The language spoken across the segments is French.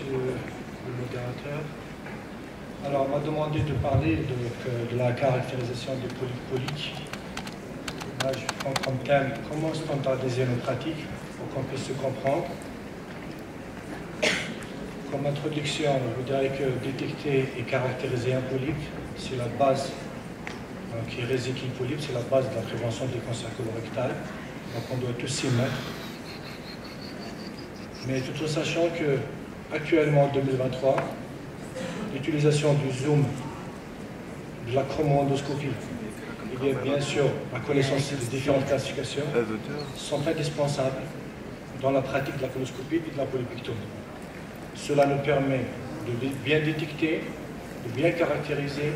Monsieur le modérateur. Alors, on m'a demandé de parler de la caractérisation des polypes coliques. Là, je prends comme thème comment standardiser nos pratiques pour qu'on puisse se comprendre. Comme introduction, je voudrais que détecter et caractériser un polype, c'est la base, qui est Escherichia polype, c'est la base de la prévention des cancers colorectales. Donc, on doit tous s'y mettre. Mais tout en sachant que actuellement, en 2023, l'utilisation du zoom, de la chromoendoscopie, et bien sûr la connaissance des différentes classifications sont indispensables dans la pratique de la coloscopie et de la polypectomie. Cela nous permet de bien détecter, de bien caractériser,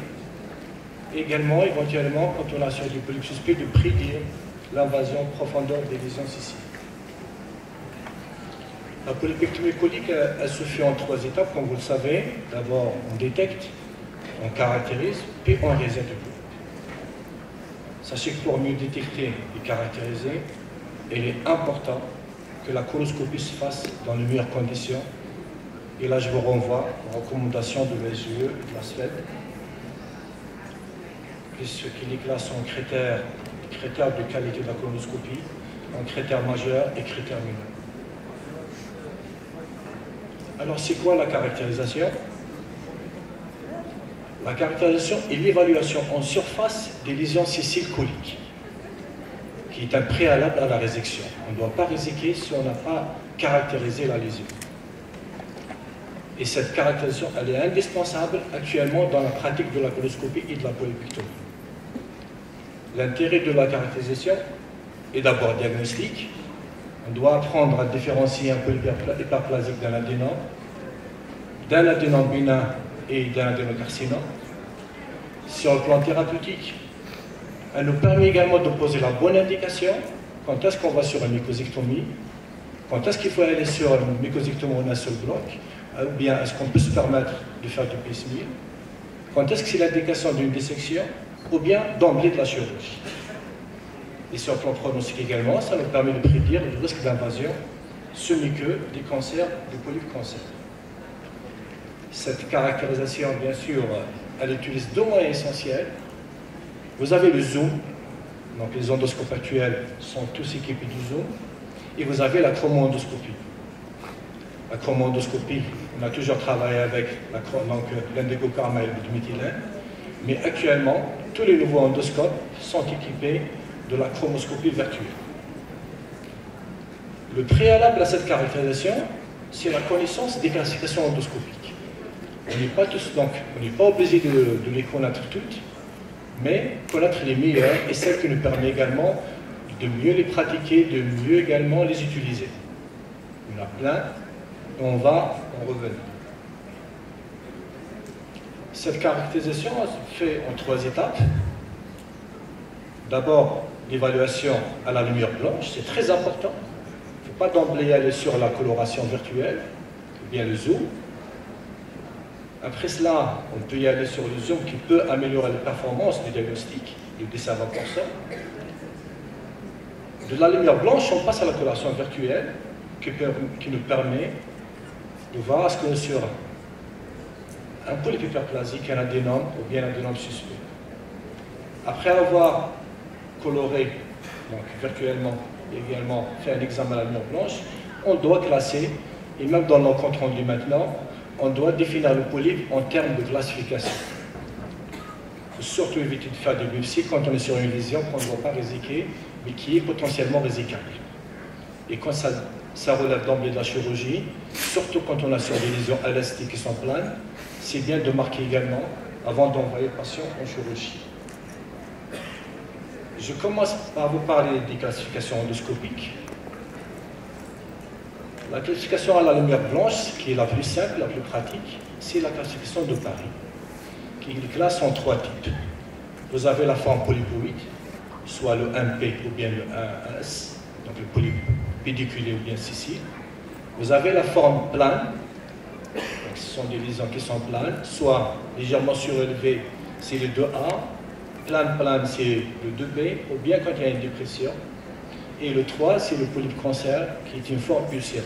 et également, éventuellement, quand on a sur du polype suspect, de prédire l'invasion profondeur des lésions cystines. La polypectomie colique, elle se fait en 3 étapes, comme vous le savez. D'abord, on détecte, on caractérise, puis on résète le polype. Sachez que pour mieux détecter et caractériser, il est important que la coloscopie se fasse dans les meilleures conditions. Et là, je vous renvoie aux recommandations de l'ESUE et de la SLED, puisqu'il est classé en critères de qualité de la colonoscopie, en critères majeurs et critères mineurs. Alors, c'est quoi la caractérisation? La caractérisation est l'évaluation en surface des lésions sessiles coliques, qui est un préalable à la résection. On ne doit pas réséquer si on n'a pas caractérisé la lésion. Et cette caractérisation, elle est indispensable actuellement dans la pratique de la coloscopie et de la polypectomie. L'intérêt de la caractérisation est d'abord diagnostique. On doit apprendre à différencier un polype hyperplasique d'un adénome bénin et d'un adénocarcinome. Sur le plan thérapeutique, elle nous permet également de poser la bonne indication. Quand est-ce qu'on va sur une mycosectomie? Quand est-ce qu'il faut aller sur une mycosectomie en un seul bloc? Ou bien est-ce qu'on peut se permettre de faire du piecemeal? Quand est-ce que c'est l'indication d'une dissection? Ou bien d'emblée de la chirurgie? Et sur le plan pronostic également, ça nous permet de prédire le risque d'invasion semi-queue des cancers, des polypes cancers. Cette caractérisation, bien sûr, elle utilise 2 moyens essentiels. Vous avez le zoom, donc les endoscopes actuels sont tous équipés du zoom, et vous avez la chromoendoscopie. La chromoendoscopie, on a toujours travaillé avec l'indégokarma et le butyméthylène, mais actuellement, tous les nouveaux endoscopes sont équipés de la chromoscopie virtuelle. Le préalable à cette caractérisation, c'est la connaissance des classifications endoscopiques. On n'est pas tous, donc, on n'est pas obligé de les connaître toutes, mais connaître les meilleures et celles qui nous permettent également de mieux les pratiquer, de mieux également les utiliser. Il y en a plein, et on va en revenir. Cette caractérisation se fait en 3 étapes. D'abord, l'évaluation à la lumière blanche, c'est très important. Il ne faut pas d'emblée aller sur la coloration virtuelle, ou bien le zoom. Après cela, on peut y aller sur le zoom qui peut améliorer les performances du diagnostic, du décès à 20%. De la lumière blanche, on passe à la coloration virtuelle qui nous permet de voir ce qu'on est sur un polype hyperplasique, un adénome ou bien un adénome suspect. Après avoir coloré, donc virtuellement, et également fait un examen à la lumière blanche, on doit classer, et même dans nos comptes rendus maintenant, on doit définir le polype en termes de classification. Il faut surtout éviter de faire des biopsies quand on est sur une lésion qu'on ne doit pas réséquer, mais qui est potentiellement résécable. Et quand ça relève d'emblée de la chirurgie, surtout quand on a sur des lésions élastiques qui sont planes, c'est bien de marquer également avant d'envoyer le patient en chirurgie. Je commence par vous parler des classifications endoscopiques. La classification à la lumière blanche, qui est la plus simple, la plus pratique, c'est la classification de Paris, qui est classe en 3 types. Vous avez la forme polypoïde, soit le 1P ou bien le 1S, donc le polype pédiculé ou bien sessile. Vous avez la forme plane, donc ce sont des lésions qui sont planes, soit légèrement surélevées, c'est le 2A, plane, c'est le 2B, ou bien quand il y a une dépression. Et le 3, c'est le polype cancer, qui est une forme ulcérée.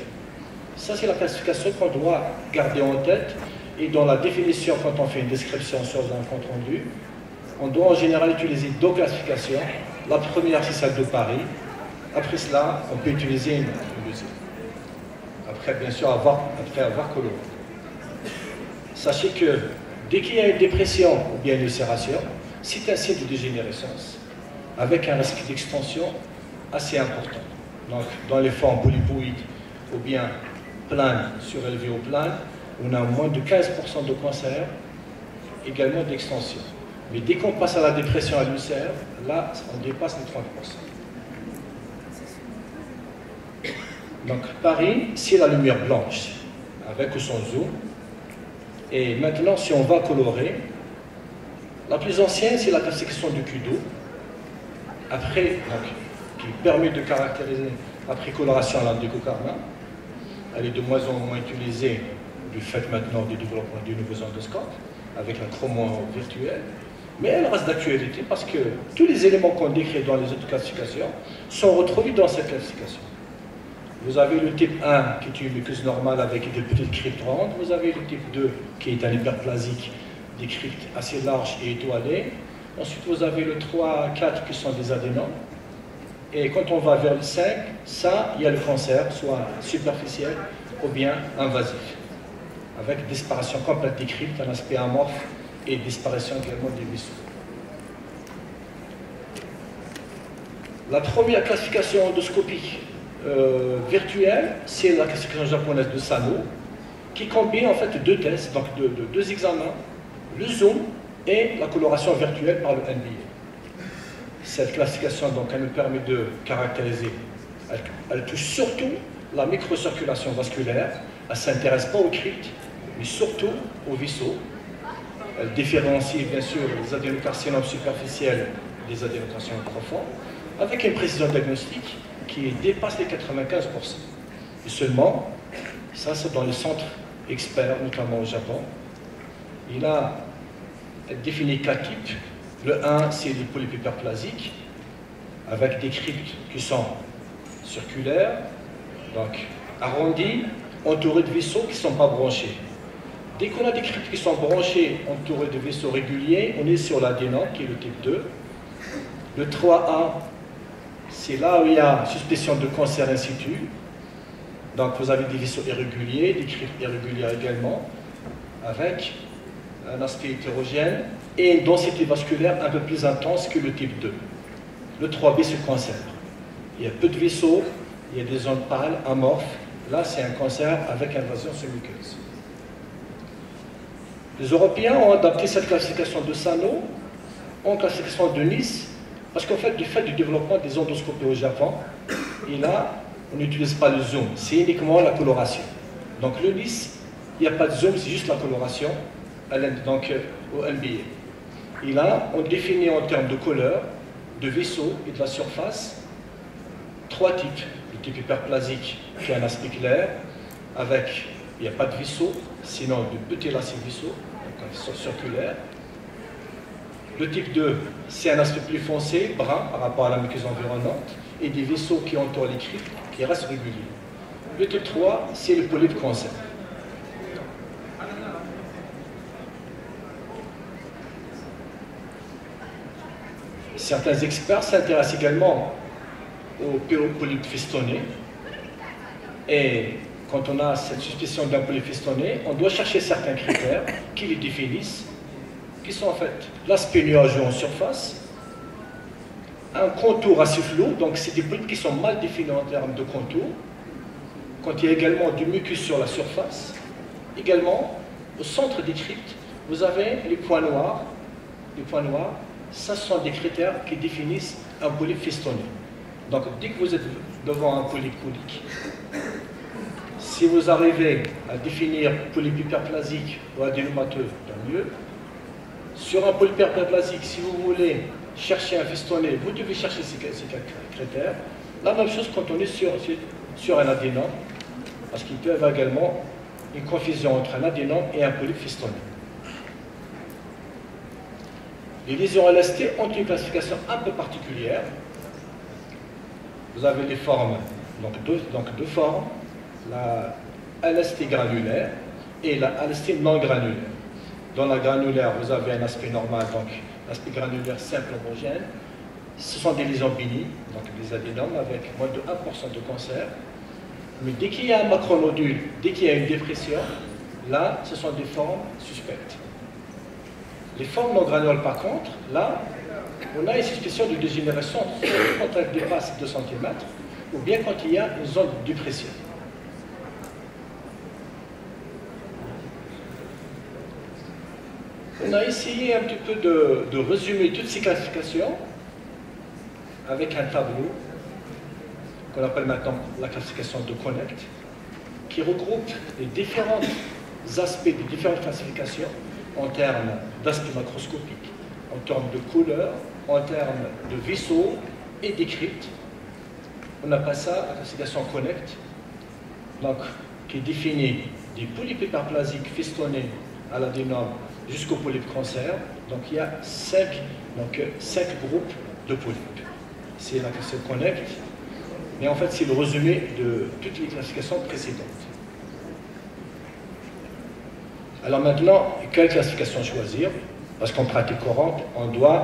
Ça, c'est la classification qu'on doit garder en tête. Et dans la définition, quand on fait une description sur un compte rendu, on doit en général utiliser deux classifications. La première, c'est celle de Paris. Après cela, on peut utiliser une deuxième. Après, bien sûr, après avoir coloré. Sachez que dès qu'il y a une dépression ou bien une ulcération, c'est un signe de dégénérescence avec un risque d'extension assez important. Donc, dans les formes polypoïdes ou bien planes, surélevées ou planes, on a moins de 15% de cancer, également d'extension. Mais dès qu'on passe à la dépression à l'ulcère, là, on dépasse les 30%. Donc, Paris, c'est la lumière blanche, avec ou sans zoom. Et maintenant, si on va colorer, la plus ancienne, c'est la classification de Kudo. Après, donc, qui permet de caractériser la précoloration à l'endécocarmin. Elle est de moins en moins utilisée du fait maintenant du développement des nouveaux endoscopes, avec la chromo virtuelle. Mais elle reste d'actualité parce que tous les éléments qu'on décrit dans les autres classifications sont retrouvés dans cette classification. Vous avez le type 1 qui est une muqueuse normale avec des petites cryptes rondes. Vous avez le type 2 qui est un hyperplasique, des cryptes assez larges et étoilées. Ensuite, vous avez le 3, 4 qui sont des adénomes. Et quand on va vers le 5, ça, il y a le cancer, soit superficiel ou bien invasif, avec disparition complète des cryptes, un aspect amorphe et disparition également des vaisseaux. La première classification endoscopique virtuelle, c'est la classification japonaise de Sano, qui combine en fait deux tests, donc deux examens, le zoom et la coloration virtuelle par le NBA. Cette classification, donc, elle nous permet de caractériser, elle touche surtout la microcirculation vasculaire, elle ne s'intéresse pas aux cryptes, mais surtout aux vaisseaux. Elle différencie bien sûr les adénocarcinomes superficiels des adénocarcinomes profonds, avec une précision diagnostique qui dépasse les 95%. Et seulement, ça c'est dans les centres experts, notamment au Japon. Elle définit 4 types. Le 1, c'est les polypes hyperplasiques, avec des cryptes qui sont circulaires, donc arrondies, entourées de vaisseaux qui ne sont pas branchés. Dès qu'on a des cryptes qui sont branchées, entourées de vaisseaux réguliers, on est sur l'adénome, qui est le type 2. Le 3A, c'est là où il y a suspicion de cancer in situ. Donc vous avez des vaisseaux irréguliers, des cryptes irrégulières également, avec un aspect hétérogène et une densité vasculaire un peu plus intense que le type 2. Le 3B, c'est le cancer. Il y a peu de vaisseaux, il y a des zones pâles, amorphes. Là, c'est un cancer avec invasion sous-muqueuse. Les Européens ont adapté cette classification de Sano en classification de Nice, parce qu'en fait, du fait du développement des endoscopies au Japon, et là, on n'utilise pas le zoom, c'est uniquement la coloration. Donc le Nice, il n'y a pas de zoom, c'est juste la coloration, donc au NBA. Et là, on définit en termes de couleur, de vaisseau et de la surface, 3 types. Le type hyperplasique qui a un aspect clair, avec, il n'y a pas de vaisseau, sinon de petits lacets vaisseaux, donc circulaires. Le type 2, c'est un aspect plus foncé, brun, par rapport à la muqueuse environnante, et des vaisseaux qui entourent les cryptes, qui restent réguliers. Le type 3, c'est le polype cancer. Certains experts s'intéressent également aux polypes festonnés. Et quand on a cette suspicion d'un polype festonné, on doit chercher certains critères qui les définissent, qui sont en fait l'aspect nuageux en surface, un contour assez flou, donc c'est des polypes qui sont mal définis en termes de contour, quand il y a également du mucus sur la surface. Également, au centre des cryptes, vous avez les points noirs. Les points noirs, ça sont des critères qui définissent un polype festonné. Donc, dès que vous êtes devant un polype colique, si vous arrivez à définir polype hyperplasique ou adénomateux, tant mieux. Sur un polype hyperplasique, si vous voulez chercher un festonné, vous devez chercher ces 4 critères. La même chose quand on est sur un adénome, parce qu'il peut y avoir également une confusion entre un adénome et un polype festonné. Les lésions LST ont une classification un peu particulière. Vous avez les formes, donc deux formes. LST granulaire et la LST non granulaire. Dans la granulaire, vous avez un aspect normal, donc l'aspect granulaire simple homogène. Ce sont des lésions bénignes, donc des adénomes avec moins de 1% de cancer. Mais dès qu'il y a un macronodule, dès qu'il y a une dépression, là, ce sont des formes suspectes. Les formes non granulales, par contre, là, on a une suspicion de dégénération quand elle dépasse 2 cm ou bien quand il y a une zone de dépression. On a essayé un petit peu de résumer toutes ces classifications avec un tableau qu'on appelle maintenant la classification de Connect, qui regroupe les différents aspects des différentes classifications en termes d'aspect macroscopique, en termes de couleur, en termes de vaisseaux et d'écrites. On appelle ça la classification Connect, donc, qui définit des polypes hyperplasiques festonnés à l'adénome jusqu'au polype cancer. Donc il y a 5 groupes de polypes. C'est la classification Connect, mais en fait c'est le résumé de toutes les classifications précédentes. Alors maintenant, quelle classification choisir? Parce qu'en pratique courante, on doit